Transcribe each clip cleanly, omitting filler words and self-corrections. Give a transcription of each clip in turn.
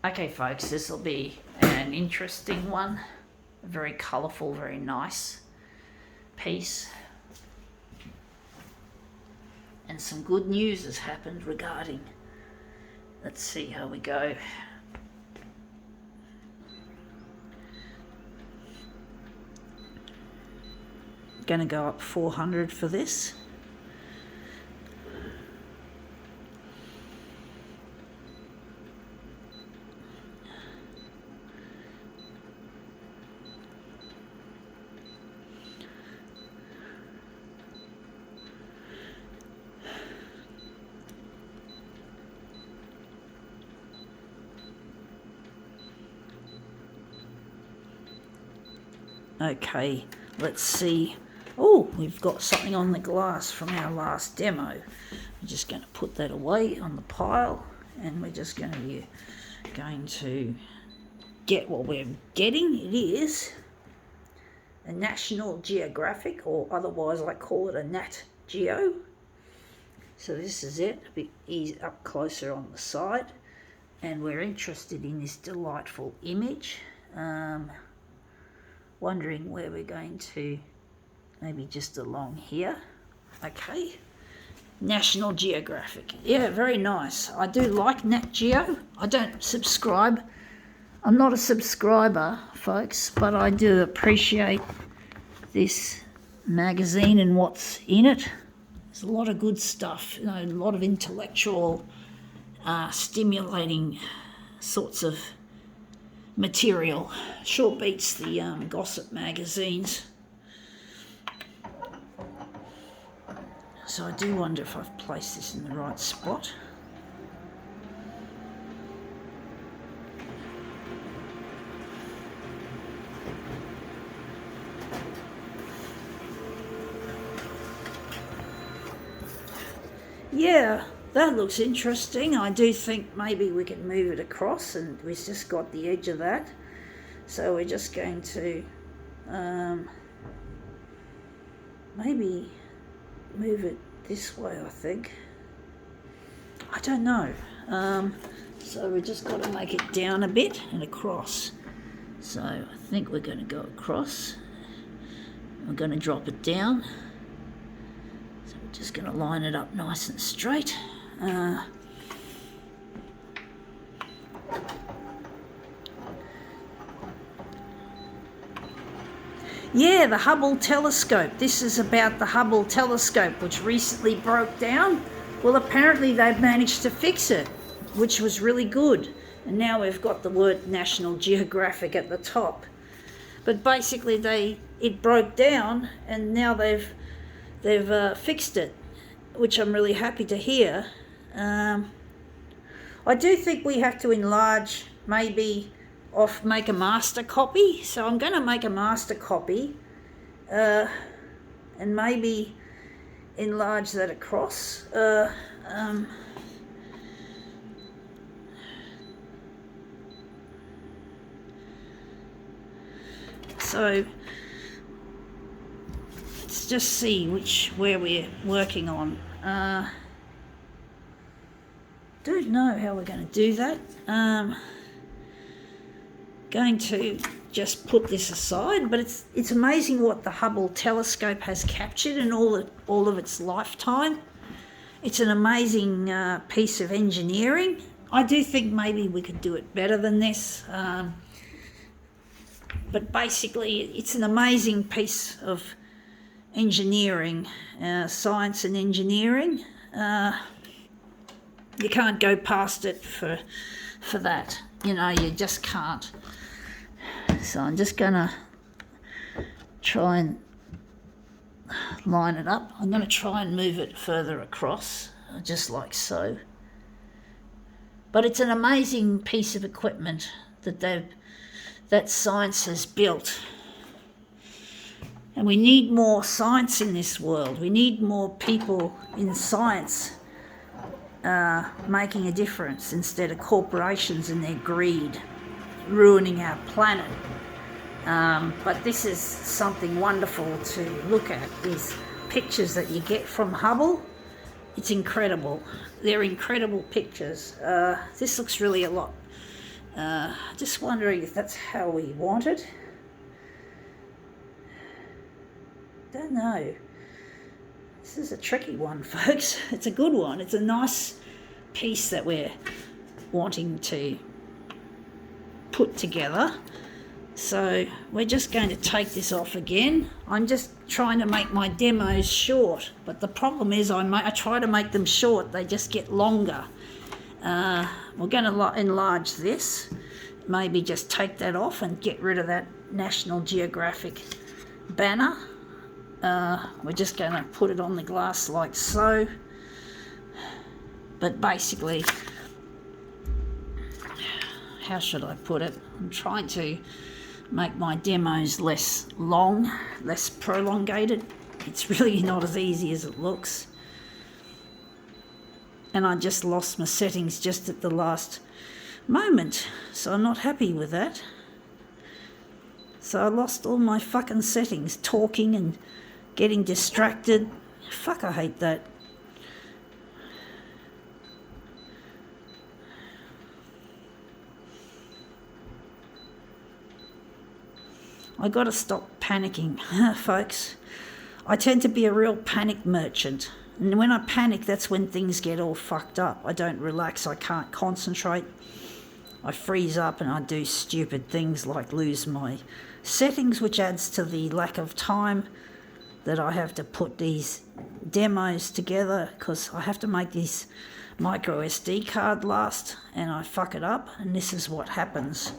Okay folks, this will be an interesting one, a very colourful, very nice piece, and some good news has happened regarding, let's see how we go. Gonna go up 400 for this. Okay, let's see. Oh, we've got something on the glass from our last demo. We're just going to put that away on the pile, and we're just going to get what we're getting. It is a National Geographic, or otherwise I call it a Nat Geo. So this is it, a bit easy up closer on the side, and we're interested in this delightful image. Wondering where we're going to, maybe just along here. Okay, National Geographic. Yeah, very nice. I do like Nat Geo. I don't subscribe. I'm not a subscriber, folks, but I do appreciate this magazine and what's in it. There's a lot of good stuff, you know, a lot of intellectual, stimulating sorts of material. Sure beats the gossip magazines. So I do wonder if I've placed this in the right spot. Yeah, that looks interesting. I do think maybe we can move it across, and we've just got the edge of that. So we're just going to maybe move it this way, I think. I don't know. So we just got to make it down a bit and across. So I think we're going to go across. We're going to drop it down. So we're just going to line it up nice and straight. Yeah, the Hubble telescope. This is about the Hubble telescope, which recently broke down. Well, apparently they've managed to fix it, which was really good. And now we've got the word National Geographic at the top. But basically it broke down, and now they've fixed it, which I'm really happy to hear. I do think we have to enlarge, maybe make a master copy. So I'm going to make a master copy and maybe enlarge that across. So let's just see where we're working on. Don't know how we're going to do that. Going to just put this aside, but it's amazing what the Hubble telescope has captured in all of its lifetime. It's an amazing piece of engineering. I do think maybe we could do it better than this. But basically, it's an amazing piece of engineering, science and engineering. You can't go past it for that. You know, you just can't. So I'm just going to try and line it up. I'm going to try and move it further across, just like so. But it's an amazing piece of equipment that science has built. And we need more science in this world. We need more people in science making a difference instead of corporations and their greed ruining our planet. But this is something wonderful to look at, these pictures that you get from Hubble. It's incredible. They're incredible pictures. This looks really a lot Just wondering if that's how we want it. Don't know. This is a tricky one, folks. It's a good one. It's a nice piece that we're wanting to put together. So we're just going to take this off again. I'm just trying to make my demos short, but the problem is I try to make them short, they just get longer. We're going to enlarge this, maybe just take that off and get rid of that National Geographic banner. We're just going to put it on the glass like so. But basically, how should I put it? I'm trying to make my demos less long, less prolongated. It's really not as easy as it looks. And I just lost my settings just at the last moment, so I'm not happy with that. So I lost all my fucking settings, talking and getting distracted. Fuck, I hate that. I got to stop panicking, folks. I tend to be a real panic merchant. And when I panic, that's when things get all fucked up. I don't relax, I can't concentrate. I freeze up and I do stupid things like lose my settings, which adds to the lack of time that I have to put these demos together, because I have to make this micro SD card last and I fuck it up, and this is what happens.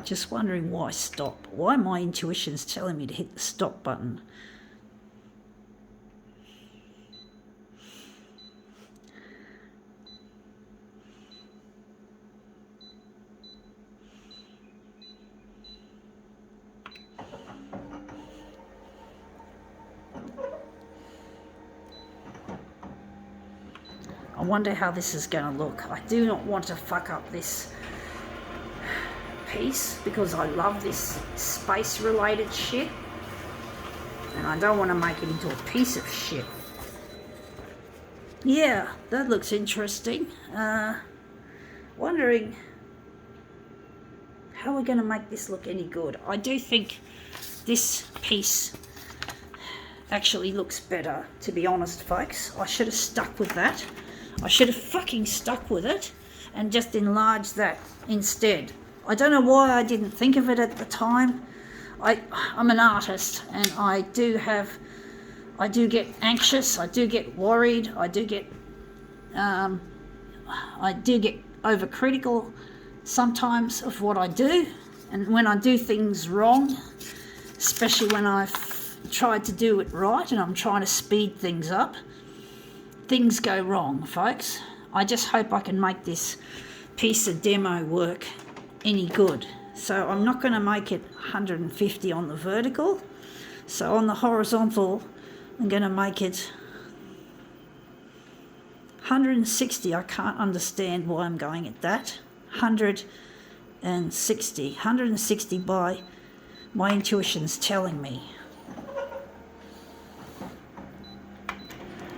Just wondering why stop. Why my intuition's telling me to hit the stop button. I wonder how this is going to look. I do not want to fuck up this piece because I love this space related shit and I don't want to make it into a piece of shit. Yeah, that looks interesting. Wondering how we're going to make this look any good. I do think this piece actually looks better, to be honest, folks. I should have stuck with that. I should have fucking stuck with it and just enlarged that instead. I don't know why I didn't think of it at the time. I'm an artist and I do get anxious, I do get worried, I do get overcritical sometimes of what I do, and when I do things wrong, especially when I've tried to do it right and I'm trying to speed things up, things go wrong, folks. I just hope I can make this piece of demo work any good. So I'm not going to make it 150 on the vertical. So on the horizontal, I'm going to make it 160. I can't understand why I'm going at that. 160 by my intuition's telling me.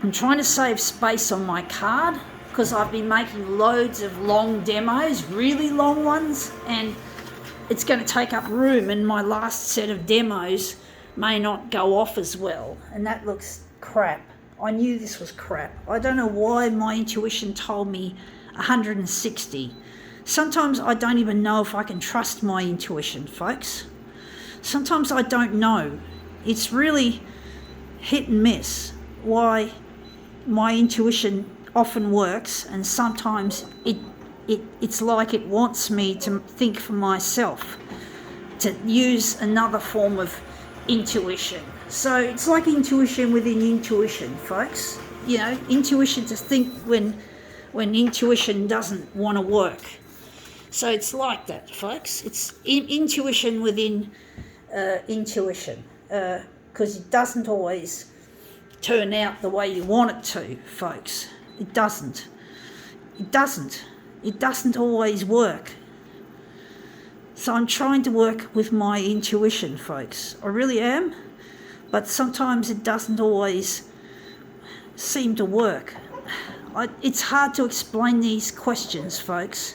I'm trying to save space on my card because I've been making loads of long demos, really long ones, and it's going to take up room, and my last set of demos may not go off as well, and that looks crap. I knew this was crap. I don't know why my intuition told me 160. Sometimes I don't even know if I can trust my intuition, folks. Sometimes I don't know. It's really hit and miss why my intuition often works, and sometimes it's like it wants me to think for myself, to use another form of intuition. So it's like intuition within intuition, folks. You know, intuition to think when intuition doesn't want to work. So it's like that, folks. It's intuition within intuition, because it doesn't always turn out the way you want it to, folks. It doesn't. It doesn't always work. So I'm trying to work with my intuition, folks. I really am. But sometimes it doesn't always seem to work. It's hard to explain these questions, folks,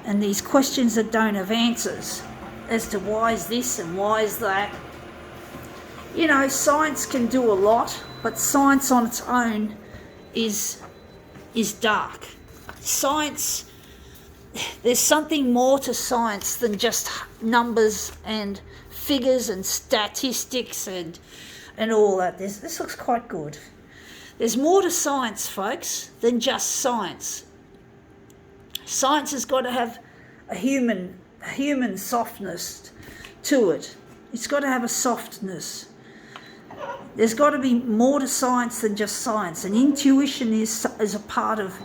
and these questions that don't have answers as to why is this and why is that. You know, science can do a lot, but science on its own is dark. Science, there's something more to science than just numbers and figures and statistics and all that. This looks quite good. There's more to science, folks, than just science. Science has got to have a human softness to it. It's got to have a softness. There's got to be more to science than just science, and intuition is a part of,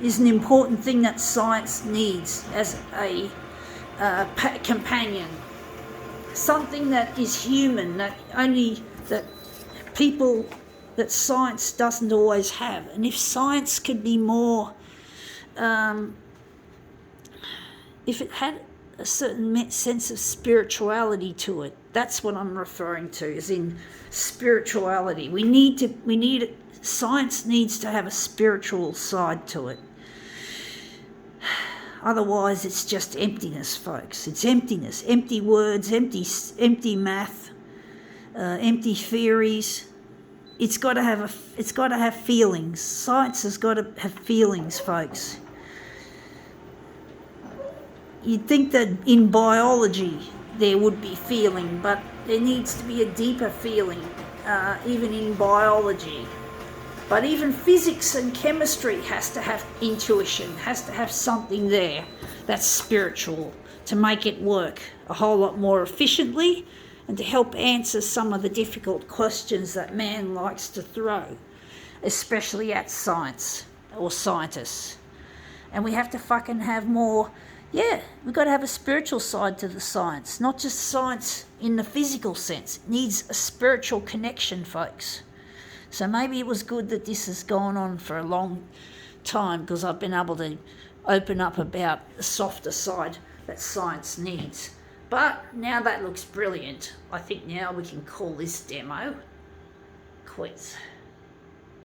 is an important thing that science needs as a companion. Something that is human, that science doesn't always have. And if science could be more, if it had a certain sense of spirituality to it, that's what I'm referring to, as in spirituality. Science needs to have a spiritual side to it. Otherwise, it's just emptiness, folks. It's emptiness, empty words, empty math, empty theories. It's got to have feelings. Science has got to have feelings, folks. You'd think that in biology there would be feeling, but there needs to be a deeper feeling, even in biology. But even physics and chemistry has to have intuition, has to have something there that's spiritual to make it work a whole lot more efficiently and to help answer some of the difficult questions that man likes to throw, especially at science or scientists. And we have to fucking have more, we've got to have a spiritual side to the science, not just science in the physical sense. It needs a spiritual connection, folks. So maybe it was good that this has gone on for a long time, because I've been able to open up about the softer side that science needs. But now that looks brilliant. I think now we can call this demo quits.